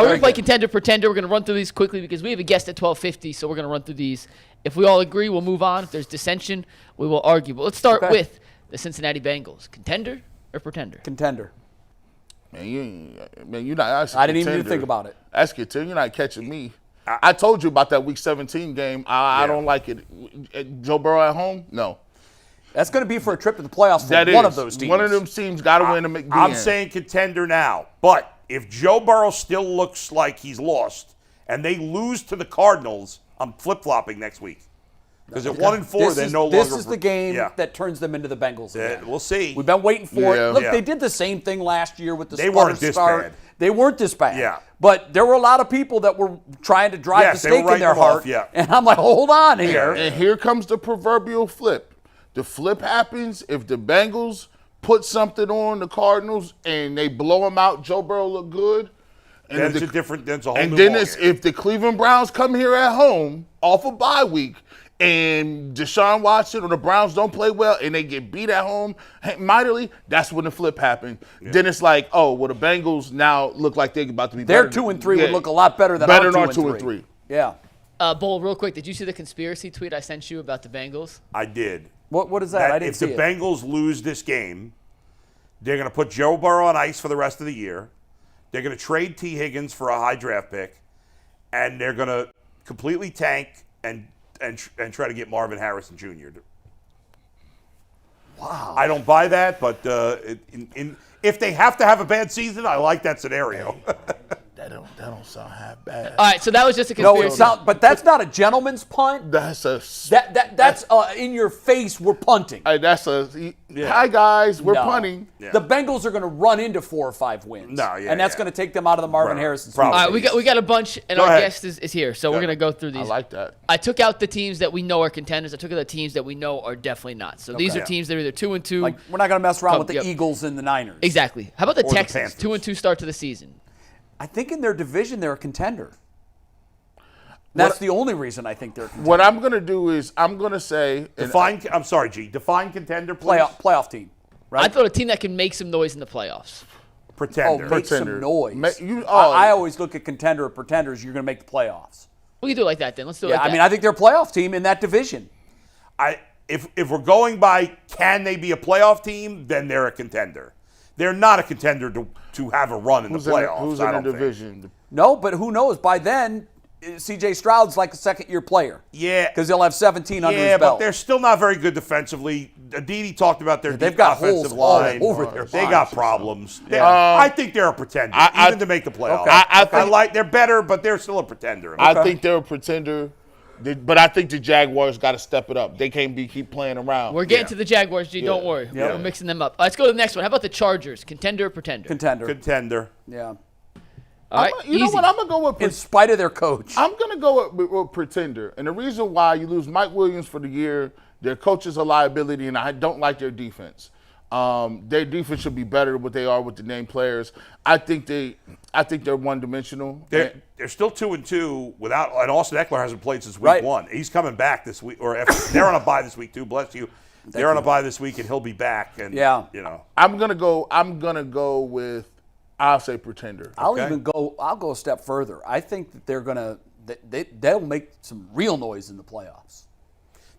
We're going to play contender, pretender. We're going to run through these quickly because we have a guest at 12:50, so we're going to run through these. If we all agree, we'll move on. If there's dissension, we will argue. But let's start with the Cincinnati Bengals. Contender or pretender? Contender. Man, you're not asking. I didn't even think about it. That's contender. You're not catching me. I told you about that Week 17 game. I don't like it. Joe Burrow at home? No. That's going to be for a trip to the playoffs for one of those teams. One of them teams got to win to make the I'm end. saying contender now. But if Joe Burrow still looks like he's lost and they lose to the Cardinals, I'm flip-flopping next week. Because at 1-4, they're no longer. This is the game that turns them into the Bengals again. We'll see. We've been waiting for it. Look, they did the same thing last year with the They weren't this bad. They weren't this bad. Yeah. But there were a lot of people that were trying to drive the stake in their heart. And I'm like, hold on here. And here comes the proverbial flip. The flip happens if the Bengals put something on the Cardinals and they blow them out. Joe Burrow look good. And That's a whole and new then ballgame. if the Cleveland Browns come here at home off a bye week and Deshaun Watson or the Browns don't play well and they get beat at home mightily, that's when the flip happened. Yeah. Then it's like, oh, well, the Bengals now look like they're about to be better. Their 2-3 would look a lot better than our 2-3. Yeah. Bull, real quick, did you see the conspiracy tweet I sent you about the Bengals? I did. What is that? I didn't see it. If the Bengals lose this game, they're going to put Joe Burrow on ice for the rest of the year. They're going to trade T. Higgins for a high draft pick, and they're going to completely tank and try to get Marvin Harrison Jr. Wow. I don't buy that, but if they have to have a bad season, I like that scenario. That don't sound half bad. All right, so that was just a conspiracy. No, but that's not a gentleman's punt. That's in your face. We're punting. Hi guys, we're punting. Yeah. The Bengals are going to run into 4 or 5 wins. And that's going to take them out of the Marvin Harrison. All right, we got a bunch, and our guest is here, so we're going to go through these. I like that. I took out the teams that we know are contenders. I took out the teams that we know are definitely not. So these are teams that are either 2-2. Like, we're not going to mess around with the Eagles and the Niners. Exactly. How about the Texans? 2-2 start to the season. I think in their division they're a contender. That's the only reason I think they're a contender. What I'm going to do is I'm going to say define contender, please. Playoff team. Right? I thought a team that can make some noise in the playoffs. Pretender. Make some noise. I always look at contender or pretenders. You're going to make the playoffs. We can do it like that then. Let's do it like that. I mean, I think they're a playoff team in that division. If we're going by can they be a playoff team, then they're a contender. They're not a contender to have a run in the playoffs. Who's in the division? No, but who knows? By then, C.J. Stroud's like a second-year player. Yeah. Because he'll have 17 under his belt. Yeah, but they're still not very good defensively. Aditi talked about their they've got offensive holes all line. over their They got problems. I think they're a pretender, even to make the playoffs. I they're better, but they're still a pretender. I think they're a pretender. But I think the Jaguars got to step it up. They can't keep playing around. We're getting to the Jaguars, G. Don't worry. Yeah. We're mixing them up. Let's go to the next one. How about the Chargers? Contender or pretender? Contender. Yeah. All right. You know what? I'm going to go with in spite of their coach. I'm going to go with pretender. And the reason why you lose Mike Williams for the year, their coach is a liability, and I don't like their defense. Their defense should be better than what they are with the named players. I think they're one-dimensional. They're still 2-2 without, and Austin Eckler hasn't played since week 1. He's coming back this week, they're on a bye this week too. Bless you. They're on a bye this week, and he'll be back. And I'm gonna go with. I'll say pretender. I'll go a step further. I think that they'll make some real noise in the playoffs.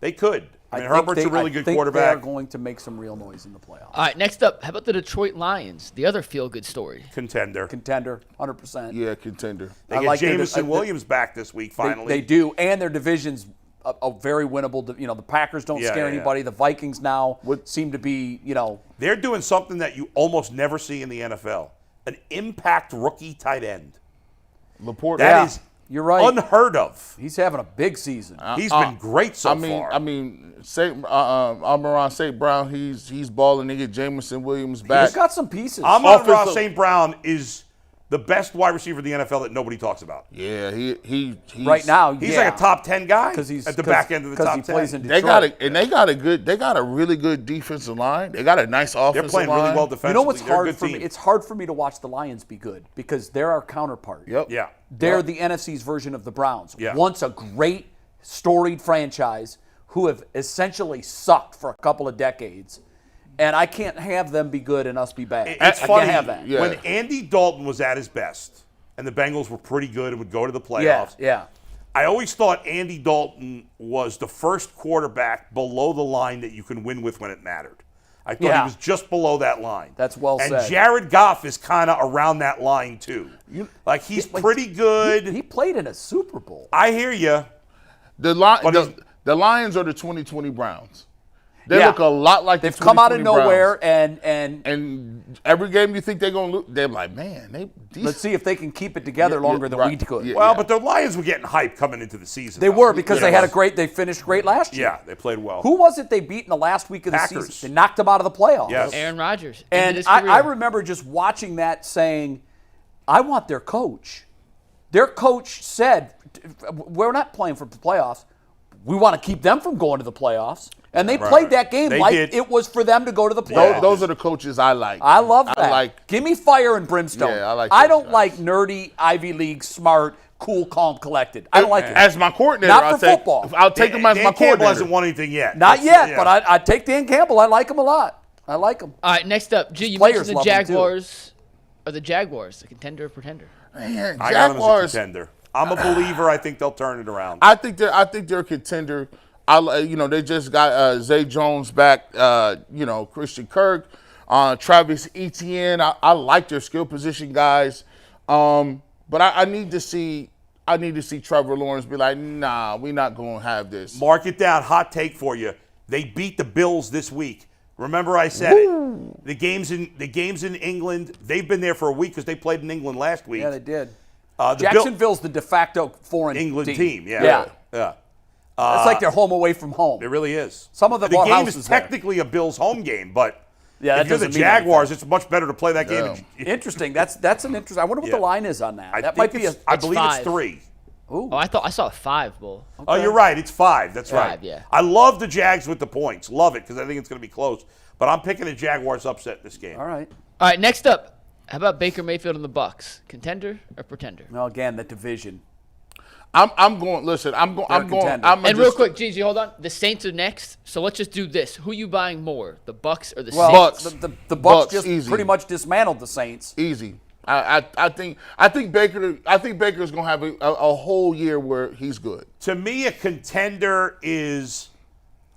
They could. I mean, Herbert's a really good quarterback. They're going to make some real noise in the playoffs. All right, next up, how about the Detroit Lions? The other feel-good story. Contender, 100%. Yeah, contender. They get Jameson Williams back this week, finally. They do, and their division's a very winnable. The Packers don't scare anybody. The Vikings now seem to be, They're doing something that you almost never see in the NFL. An impact rookie tight end. Laporte. That is you're right. Unheard of. He's having a big season. He's been great so far. I mean, Amon St. Brown, he's balling. They get Jameson Williams back. He's got some pieces. Amon St. Brown is the best wide receiver in the NFL that nobody talks about. Yeah, he's right now. He's like a top 10 guy he's at the back end of the top 10. Plays in Detroit. They got a really good defensive line. They got a nice offensive line. They're playing really well defensively. You know what's hard for me? It's hard for me to watch the Lions be good because they're our counterpart. Yep. Yeah. They're the NFC's version of the Browns. Yeah. Once a great, storied franchise who have essentially sucked for a couple of decades. And I can't have them be good and us be bad. It's funny. I can't have that. When Andy Dalton was at his best, and the Bengals were pretty good and would go to the playoffs. Yeah. I always thought Andy Dalton was the first quarterback below the line that you can win with when it mattered. I thought he was just below that line. That's well said. And Jared Goff is kind of around that line too. He's pretty good. He played in a Super Bowl. I hear you. The Lions are the 2020 Browns. They Yeah. look a lot like They've the come out of 2020 nowhere Browns. and every game you think they're going to lose, they're like, man, they decent. let's see if they can keep it together longer than we could. Yeah. Well, but the Lions were getting hyped coming into the season. They though. were because they finished great last year. Yeah, they played well. Who was it they beat in the last week of the Packers. season? They knocked them out of the playoffs. Yes. Aaron Rodgers. And I remember just watching that saying, I want their coach. Their coach said, we're not playing for the playoffs. We want to keep them from going to the playoffs. And they played that game They like did. it was for them to go to the playoffs. Those are the coaches I like. I love that. I like. Give me fire and brimstone. Yeah, I like I those don't guys. like nerdy, Ivy League, smart, cool, calm, collected. I don't like it. As my coordinator, Not I'll for take, football. I'll take him as Dan my Campbell coordinator. hasn't won anything yet. Not yet, Yeah. but I take Dan Campbell. I like him a lot. I like him. All right, next up, G, you Players mentioned the love him, too. Jaguars. Or the Jaguars, the contender or pretender? Man, I got them as a Jaguars. contender. I'm a believer. I think they'll turn it around. I think they're a contender. They just got Zay Jones back. Christian Kirk, Travis Etienne. I like their skill position guys, but I need to see Trevor Lawrence be like, nah, we're not going to have this. Mark it down. Hot take for you. They beat the Bills this week. Remember I said it. The games in England. They've been there for a week because they played in England last week. Yeah, they did. The Jacksonville's the de facto foreign England team. Yeah. Yeah. It's like they're home away from home. It really is. Some of them the bought game houses is there. technically a Bills home game, but Yeah, that if you're the doesn't mean Jaguars, it's much better to play that game. Interesting. That's an interesting. I wonder what the line is on that. That think might be a. I believe five. it's 3. Oh, I thought I saw a 5, Bull. Oh, you're right. It's 5. That's right. 5, yeah. I love the Jags with the points. Love it because I think it's going to be close. But I'm picking the Jaguars upset this game. All right. All right, next up, how about Baker Mayfield and the Bucks? Contender or pretender? Well, again, the division. I'm going. Listen, I'm going. I'm going. contender. I'm And real quick, Gigi, hold on. The Saints are next, so let's just do this. Who you buying more, the Bucks or the Well, Saints? Bucks. the Bucks Bucks, just easy. pretty much dismantled the Saints. Easy. I think Baker's gonna have a whole year where he's good. To me, a contender is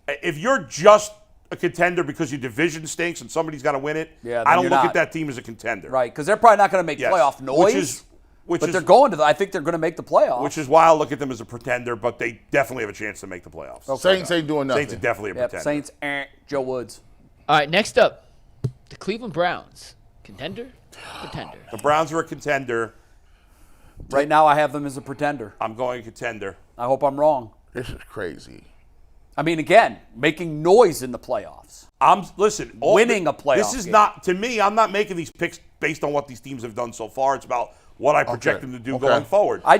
if you're just a contender because your division stinks and somebody's got to win it. Yeah, then I don't you're look not. at that team as a contender. Right, because they're probably not going to make Yes. playoff noise. Which they're going to. I think they're going to make the playoffs. Which is why I look at them as a pretender, but they definitely have a chance to make the playoffs. Saints ain't doing nothing. Saints are definitely a Yep, pretender. Saints. Joe Woods. All right, next up, the Cleveland Browns. Contender, pretender. The Browns are a contender. Right now, I have them as a pretender. I'm going contender. I hope I'm wrong. This is crazy. I mean, again, making noise in the playoffs. Winning a playoff This is game. not, to me, I'm not making these picks based on what these teams have done so far. It's about what I project them to do going forward. I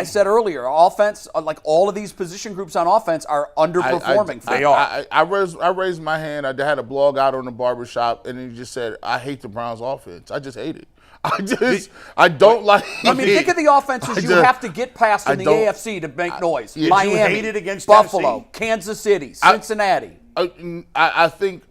said earlier, offense, like all of these position groups on offense are underperforming. They are. I raised my hand. I had a blog out on the barbershop, and he just said, "I hate the Browns' offense. I just hate it. I don't like." I mean, think of the offenses you have to get past in the AFC to make noise. yeah. Miami, You hate it against Buffalo, Tennessee? Kansas City, Cincinnati. I think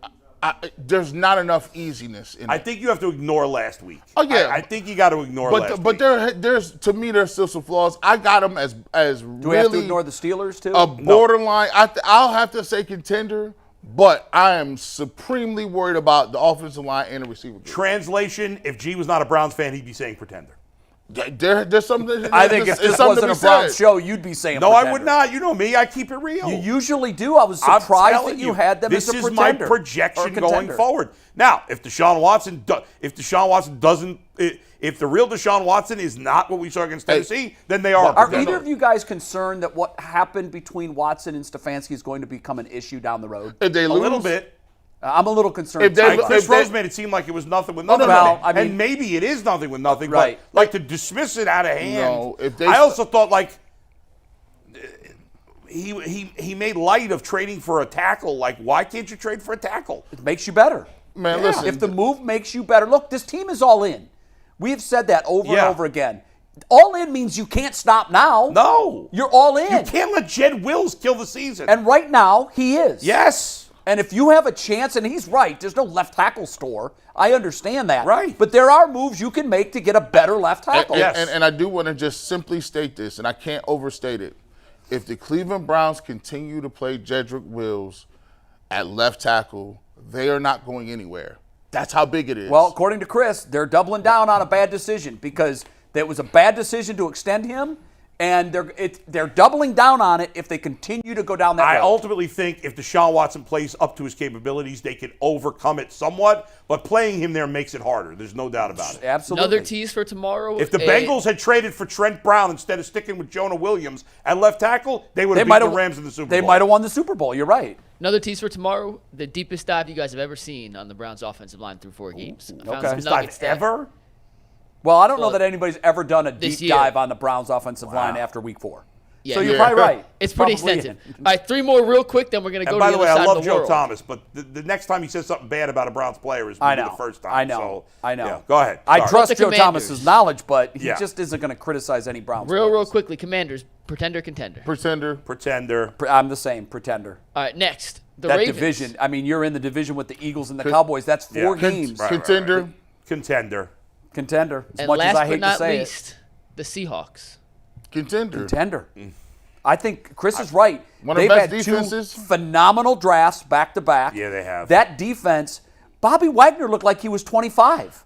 there's not enough easiness in it. I think you have to ignore last week. Oh, yeah. I think you got to ignore last week. there's to me there's still some flaws. I got them as Do we have to ignore the Steelers too? a borderline. I'll have to say contender, but I am supremely worried about the offensive line and the receiver group. Translation, if G was not a Browns fan, he'd be saying pretender. There's something. I think if this wasn't a Browns show, you'd be saying No, pretender. I would not. You know me. I keep it real. You usually do. I was I'm surprised telling that you had them this as a is pretender. my or projection contender. going forward. Now, if the real Deshaun Watson is not what we saw against Tennessee, then they are. a Are pretender. either of you guys concerned that what happened between Watson and Stefanski is going to become an issue down the road? If they A lose, little bit. I'm a little concerned. If they- Chris Rose made it seem like it was nothing with nothing. Well, I mean- and maybe it is nothing with nothing. Right. But like to dismiss it out of hand. No, if they- I also thought like he made light of trading for a tackle. Like, why can't you trade for a tackle? It makes you better. man, Yeah. listen. If the move makes you better, look, this team is all in. We have said that over and Yeah. over again. All in means you can't stop now. No. You're all in. You can't let Jed Wills kill the season. And right now, he is. yes. And if you have a chance, and he's right, there's no left tackle store. I understand that. Right. But there are moves you can make to get a better left tackle. And I do want to just simply state this, and I can't overstate it. If the Cleveland Browns continue to play Jedrick Wills at left tackle, they are not going anywhere. That's how big it is. Well, according to Chris, they're doubling down on a bad decision because that was a bad decision to extend him, and they're doubling down on it if they continue to go down that I road. ultimately think if Deshaun Watson plays up to his capabilities, they can overcome it somewhat, but playing him there makes it harder. There's no doubt about it. Absolutely. Another tease for tomorrow. If the Bengals had traded for Trent Brown instead of sticking with Jonah Williams at left tackle, they would have beat the Rams in the Super Bowl. They might have won the Super Bowl. You're right. Another tease for tomorrow, the deepest dive you guys have ever seen on the Browns offensive line through 4 games. I found some nuggets there. Ever? Well, I don't know that anybody's ever done a This deep year. dive on the Browns offensive line after week 4. Yeah. So you're Yeah. probably right. It's pretty Probably. extensive. All right, 3 more real quick, then we're going to go And by to the the way, other I side love of the Joe world. Thomas, but the next time he says something bad about a Browns player is maybe the first time. I know. So, I know. yeah, go ahead. I Sorry. trust The Joe Commanders. Thomas's knowledge, but he Yeah. just isn't going to criticize any Browns Real players. quickly, Commanders, pretender, contender. Pretender. I'm the same, pretender. All right, next, the That Ravens. division, I mean, you're in the division with the Eagles and the Cowboys. That's 4 Yeah. games. Right. Contender. Contender. Contender, as And much last as I but hate to not say least, the Seahawks. Contender. Contender. I think Chris is right. One of They've the had best 2 defenses. phenomenal drafts back to back. Yeah, they have. That defense, Bobby Wagner looked like he was 25.